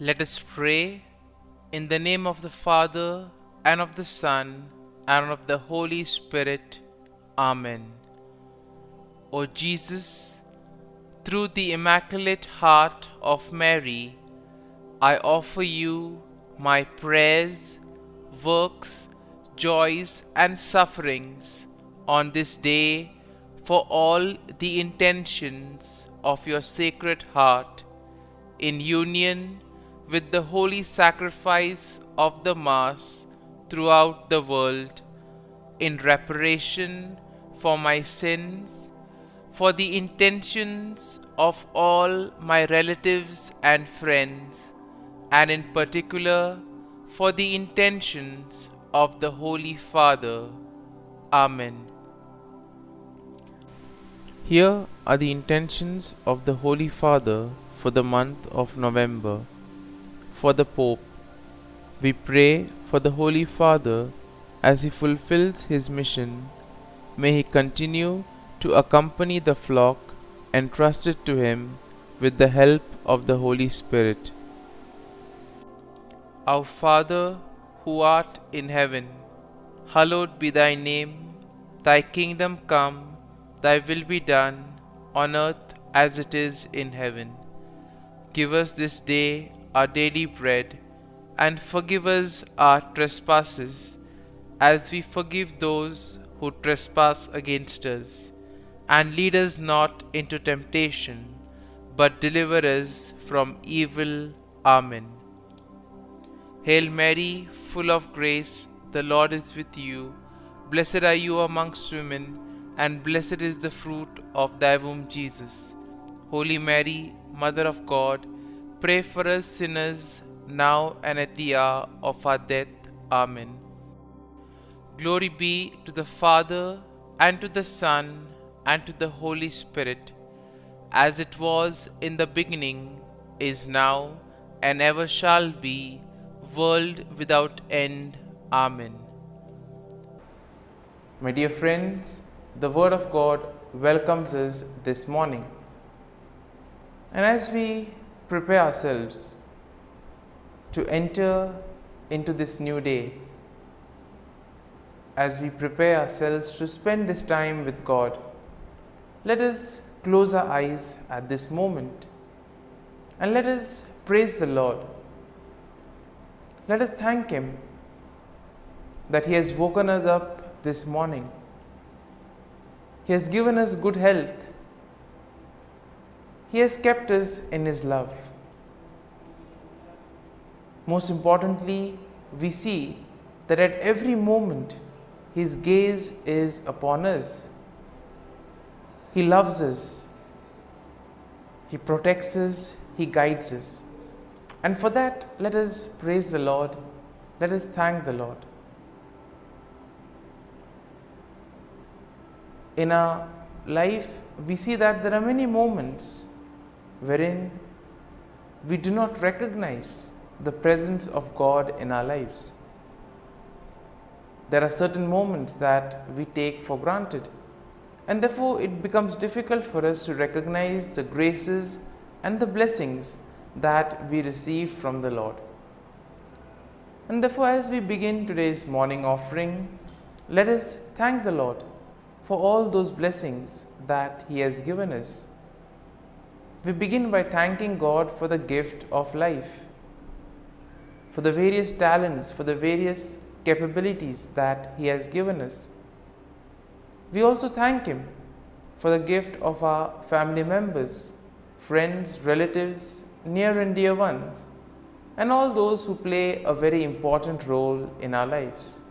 Let us pray in the name of the Father, and of the Son, and of the Holy Spirit. Amen. O Jesus, through the Immaculate Heart of Mary, I offer you my prayers, works, joys, and sufferings on this day for all the intentions of your Sacred Heart, in union with the holy sacrifice of the Mass throughout the world, in reparation for my sins, for the intentions of all my relatives and friends, and in particular for the intentions of the Holy Father. Amen. Here are the intentions of the Holy Father for the month of November. For the Pope, we pray for the Holy Father as he fulfills his mission. May he continue to accompany the flock entrusted to him with the help of the Holy Spirit. Our Father, who art in heaven, hallowed be thy name. Thy kingdom come, thy will be done, on earth as it is in heaven. Give us this day our daily bread, and forgive us our trespasses, as we forgive those who trespass against us. And lead us not into temptation, but deliver us from evil. Amen. Hail Mary, full of grace, the Lord is with you. Blessed are you amongst women, and blessed is the fruit of thy womb, Jesus. Holy Mary, Mother of God, pray for us sinners, now and at the hour of our death. Amen. Glory be to the Father, and to the Son, and to the Holy Spirit, as it was in the beginning, is now, and ever shall be, world without end. Amen. My dear friends, the Word of God welcomes us this morning. And as we prepare ourselves to enter into this new day, as we prepare ourselves to spend this time with God, let us close our eyes at this moment and let us praise the Lord. Let us thank Him that He has woken us up this morning. He has given us good health. He has kept us in His love. Most importantly, we see that at every moment His gaze is upon us. He loves us. He protects us. He guides us. And for that, let us praise the Lord. Let us thank the Lord. In our life, we see that there are many moments wherein we do not recognize the presence of God in our lives. There are certain moments that we take for granted, and therefore it becomes difficult for us to recognize the graces and the blessings that we receive from the Lord. And therefore, as we begin today's morning offering, let us thank the Lord for all those blessings that He has given us. We begin by thanking God for the gift of life, for the various talents, for the various capabilities that He has given us. We also thank Him for the gift of our family members, friends, relatives, near and dear ones, and all those who play a very important role in our lives.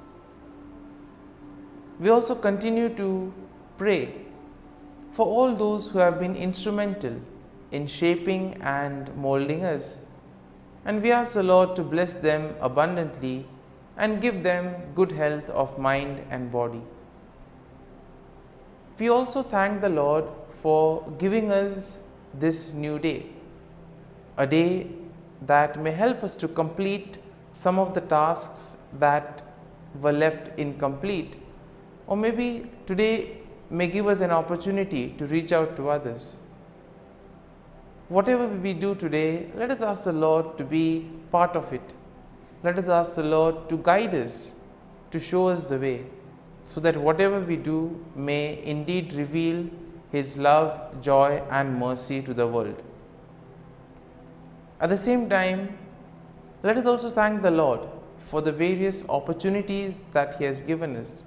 We also continue to pray for all those who have been instrumental in shaping and molding us, and we ask the Lord to bless them abundantly and give them good health of mind and body. We also thank the Lord for giving us this new day, a day that may help us to complete some of the tasks that were left incomplete, or maybe today may give us an opportunity to reach out to others. whatever we do today, let us ask the Lord to be part of it. Let us ask the Lord to guide us, to show us the way, so that whatever we do may indeed reveal His love, joy and mercy to the world. At the same time, let us also thank the Lord for the various opportunities that He has given us,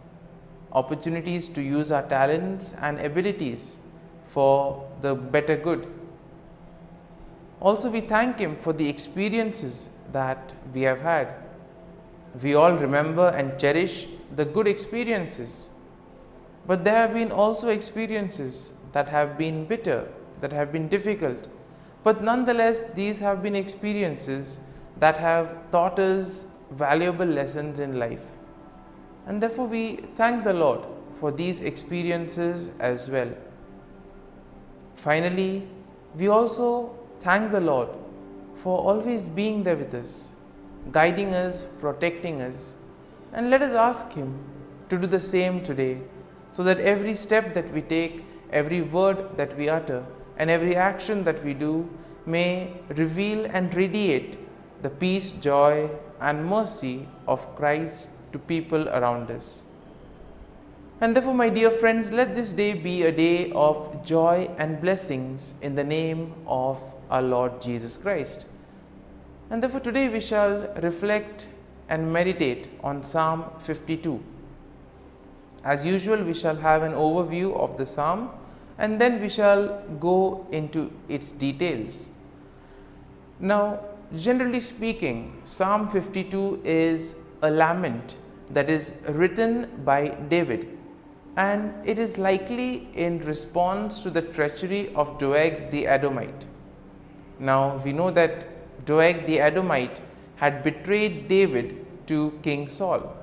opportunities to use our talents and abilities for the better good. Also, we thank Him for the experiences that we have had. We all remember and cherish the good experiences, but there have been also experiences that have been bitter, that have been difficult, but nonetheless these have been experiences that have taught us valuable lessons in life, and therefore we thank the Lord for these experiences as well. Finally, we also thank the Lord for always being there with us, guiding us, protecting us, and let us ask Him to do the same today, so that every step that we take, every word that we utter, and every action that we do may reveal and radiate the peace, joy and mercy of Christ to people around us. And therefore, my dear friends, let this day be a day of joy and blessings in the name of our Lord Jesus Christ. And therefore, today we shall reflect and meditate on Psalm 52. As usual, we shall have an overview of the psalm, and then we shall go into its details. Now, generally speaking, Psalm 52 is a lament that is written by David, and it is likely in response to the treachery of Doeg the Edomite. Now, we know that Doeg the Edomite had betrayed David to King Saul,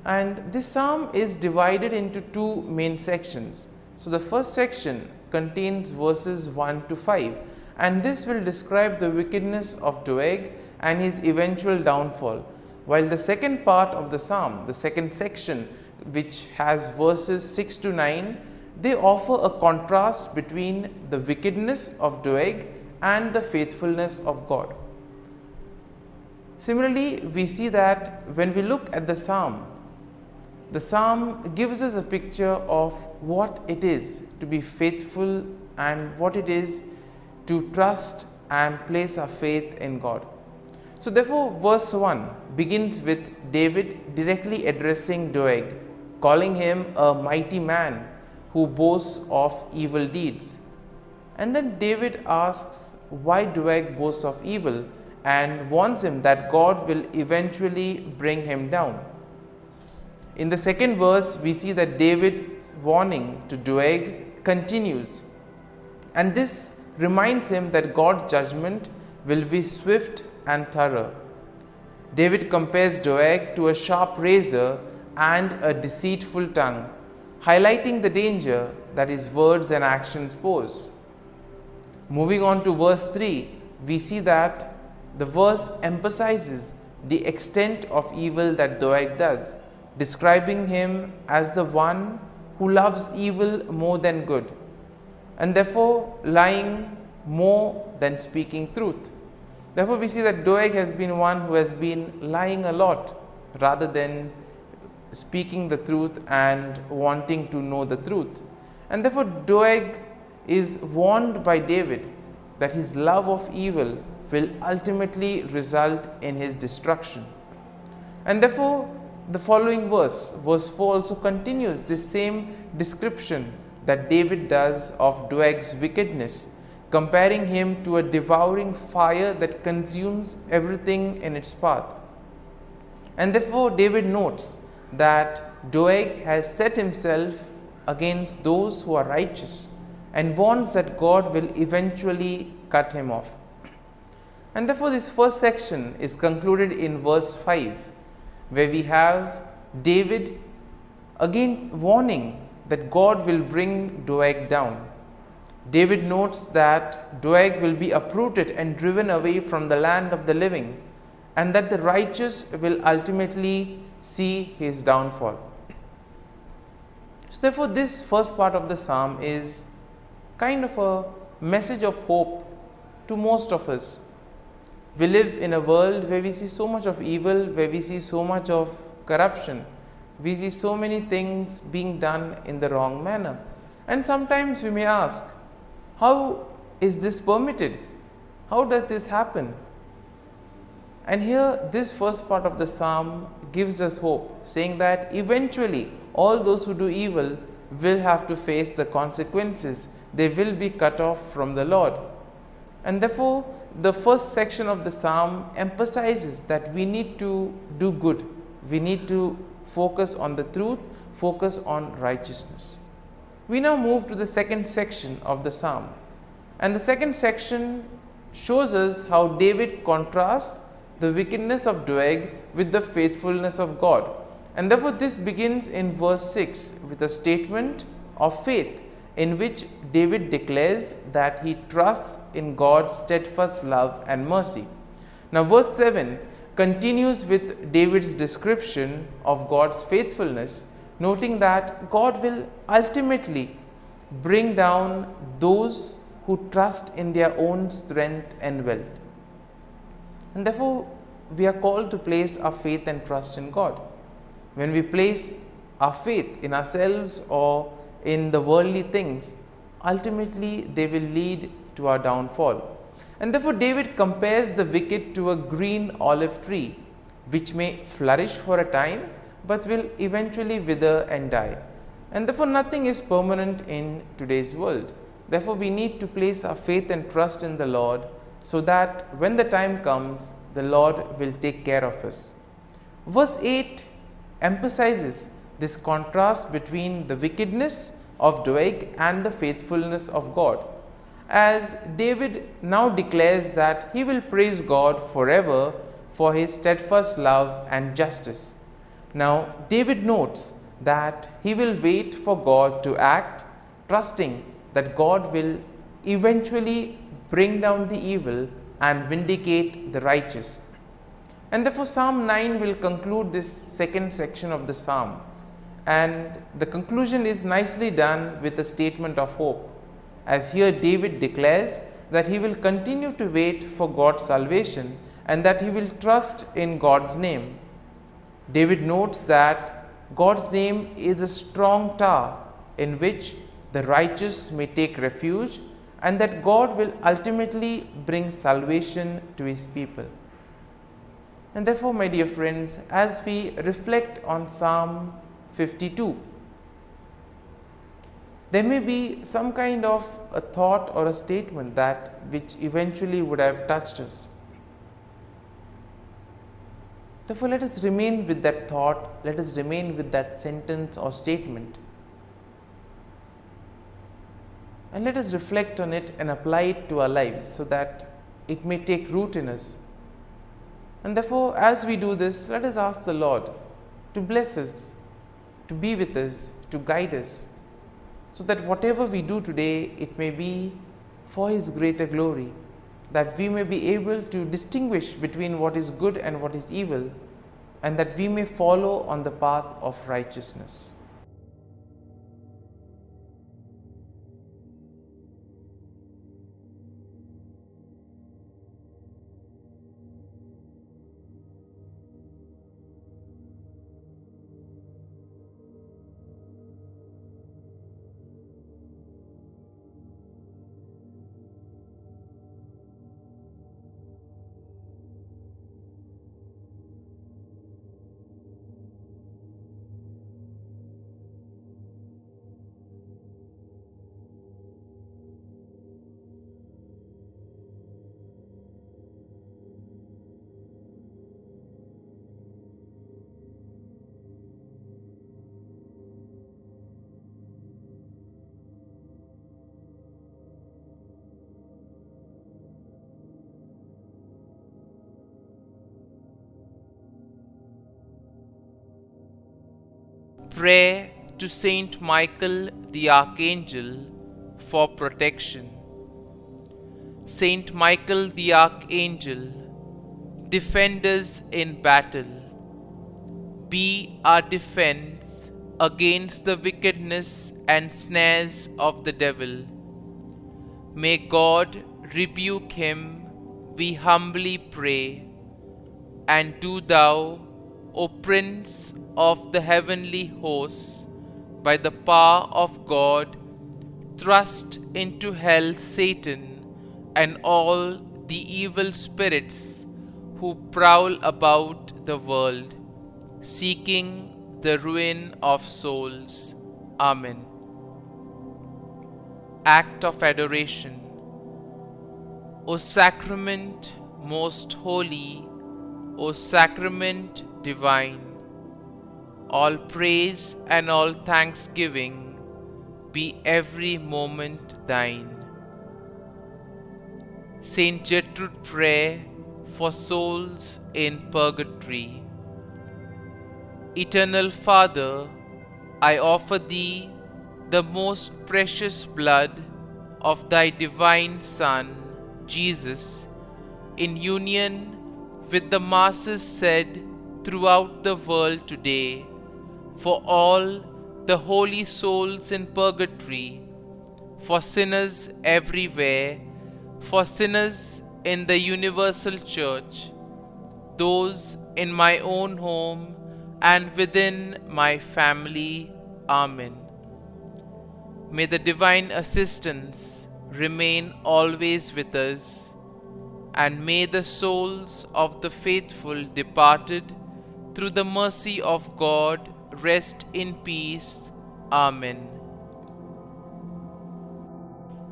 and this psalm is divided into two main sections. So, the first section contains verses 1 to 5, and this will describe the wickedness of Doeg and his eventual downfall, while the second part of the psalm, the second section, which has verses 6 to 9, they offer a contrast between the wickedness of Doeg and the faithfulness of God. Similarly, we see that when we look at the psalm gives us a picture of what it is to be faithful and what it is to trust and place our faith in God. So therefore, verse 1 begins with David directly addressing Doeg, calling him a mighty man who boasts of evil deeds. And then David asks why Doeg boasts of evil and warns him that God will eventually bring him down. In the second verse, we see that David's warning to Doeg continues, and this reminds him that God's judgment will be swift and thorough. David compares Doeg to a sharp razor and a deceitful tongue, highlighting the danger that his words and actions pose. Moving on to verse 3, we see that the verse emphasizes the extent of evil that Doeg does, describing him as the one who loves evil more than good, and therefore lying more than speaking truth. Therefore, we see that Doeg has been one who has been lying a lot rather than speaking the truth and wanting to know the truth. And therefore, Doeg is warned by David that his love of evil will ultimately result in his destruction. And therefore, the following verse 4 also continues this same description that David does of Doeg's wickedness, comparing him to a devouring fire that consumes everything in its path. And therefore, David notes that Doeg has set himself against those who are righteous and warns that God will eventually cut him off. And therefore, this first section is concluded in verse 5, where we have David again warning that God will bring Doeg down. David notes that Doeg will be uprooted and driven away from the land of the living, and that the righteous will ultimately see his downfall. So therefore, this first part of the psalm is kind of a message of hope to most of us. We live in a world where we see so much of evil, where we see so much of corruption. We see so many things being done in the wrong manner. And sometimes we may ask, how is this permitted? How does this happen? And here this first part of the psalm gives us hope, saying that eventually all those who do evil will have to face the consequences. They will be cut off from the Lord. And therefore, the first section of the psalm emphasizes that we need to do good. We need to focus on the truth, focus on righteousness. We now move to the second section of the psalm. And the second section shows us how David contrasts the wickedness of Doeg with the faithfulness of God. And therefore, this begins in verse 6 with a statement of faith, in which David declares that he trusts in God's steadfast love and mercy. Now, verse 7 continues with David's description of God's faithfulness, noting that God will ultimately bring down those who trust in their own strength and wealth. And therefore, we are called to place our faith and trust in God. When we place our faith in ourselves or in the worldly things, ultimately they will lead to our downfall. And therefore David compares the wicked to a green olive tree, which may flourish for a time, but will eventually wither and die. And therefore nothing is permanent in today's world. Therefore we need to place our faith and trust in the Lord, so that when the time comes, the Lord will take care of us. Verse 8 emphasizes this contrast between the wickedness of Doeg and the faithfulness of God, as David now declares that he will praise God forever for his steadfast love and justice. Now, David notes that he will wait for God to act, trusting that God will eventually bring down the evil and vindicate the righteous. And therefore Psalm 9 will conclude this second section of the psalm, and the conclusion is nicely done with a statement of hope, as here David declares that he will continue to wait for God's salvation and that he will trust in God's name. David notes that God's name is a strong tower in which the righteous may take refuge, and that God will ultimately bring salvation to his people. And therefore, my dear friends, as we reflect on Psalm 52, there may be some kind of a thought or a statement that which eventually would have touched us. Therefore, let us remain with that thought, let us remain with that sentence or statement, and let us reflect on it and apply it to our lives so that it may take root in us. And therefore, as we do this, let us ask the Lord to bless us, to be with us, to guide us, so that whatever we do today, it may be for his greater glory, that we may be able to distinguish between what is good and what is evil, and that we may follow on the path of righteousness. Prayer to Saint Michael the Archangel for protection. Saint Michael the Archangel, defend us in battle. Be our defense against the wickedness and snares of the devil. May God rebuke him, we humbly pray. And do thou, O Prince of the heavenly hosts, by the power of God, thrust into hell Satan and all the evil spirits who prowl about the world, seeking the ruin of souls. Amen. Act of Adoration. O Sacrament most holy, O Sacrament divine, all praise and all thanksgiving be every moment thine. Saint Gertrude Prayer for souls in purgatory. Eternal Father, I offer Thee the most precious blood of Thy divine Son, Jesus, in union with the masses said throughout the world today, for all the holy souls in purgatory, for sinners everywhere, for sinners in the universal church, those in my own home and within my family. Amen. May the divine assistance remain always with us, and may the souls of the faithful departed through the mercy of God rest in peace. Amen.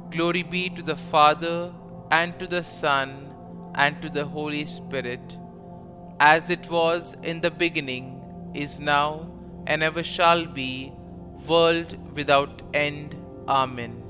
Glory be to the Father, and to the Son, and to the Holy Spirit, as it was in the beginning, is now, and ever shall be, world without end. Amen.